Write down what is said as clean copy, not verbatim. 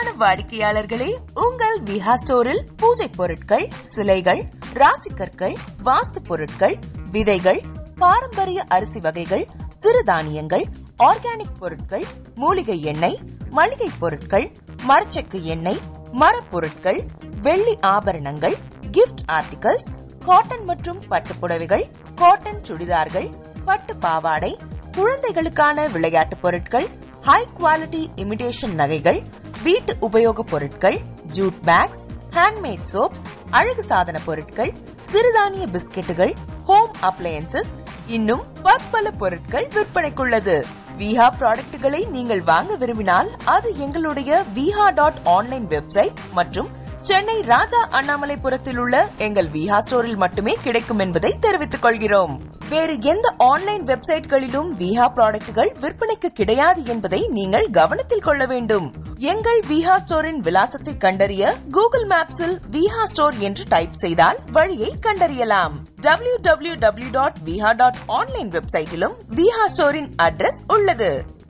அன்பான வாடிக்கையாளர்களே, உங்கள் விஹா ஸ்டோரில் பூஜை பொருட்கள், சிலைகள், ராசிக்கற்கள், வாஸ்து பொருட்கள், விதைகள், பாரம்பரிய அரிசி வகைகள், சிறுதானியங்கள், ஆர்கானிக் பொருட்கள், மூலிகை எண்ணெய், மளிகை பொருட்கள், மரச்செக்கு எண்ணெய், மரப்பொருட்கள், வெள்ளி ஆபரணங்கள், கிஃப்ட் ஆர்டிகல்ஸ், காட்டன் மற்றும் பட்டு புடவைகள், காட்டன் சுடிதார்கள், பட்டு பாவாடை, குழந்தைகளுக்கான விளையாட்டு பொருட்கள், ஹை குவாலிட்டி இமிடேஷன் நகைகள், வீட்டு உபயோக பொருட்கள், ஜூட் பேக்ஸ், ஹேண்ட்மேட் சோப்ஸ், அழகு சாதன பொருட்கள், சிறுதானிய பிஸ்கெட்டுகள், ஹோம் அப்ளையன்சஸ், இன்னும் பற்பல பொருட்கள் விற்பனைக்குள்ளது. விஹா ப்ராடக்ட்களை நீங்கள் வாங்க விரும்பினால் அது எங்களுடைய viha.online வெப்சைட் மற்றும் சென்னை ராஜா அண்ணாமலைபுரத்தில் உள்ள எங்கள் விஹா ஸ்டோரில் மட்டுமே கிடைக்கும் என்பதை தெரிவித்துக் கொள்கிறோம். வேறு எந்த ஆன்லைன் வெப்சைட்களிலும் விஹா ப்ராடக்ட்கள் விற்பனைக்கு கிடையாது என்பதை நீங்கள் கவனத்தில் கொள்ள வேண்டும். எங்கள் விஹா ஸ்டோரின் விலாசத்தை கண்டறிய கூகுள் மேப்ஸில் விஹா ஸ்டோர் என்று டைப் செய்தால் வழியை கண்டறியலாம். www.viha.online வெப்சைட்டிலும் விஹா ஸ்டோரின் அட்ரஸ் உள்ளது.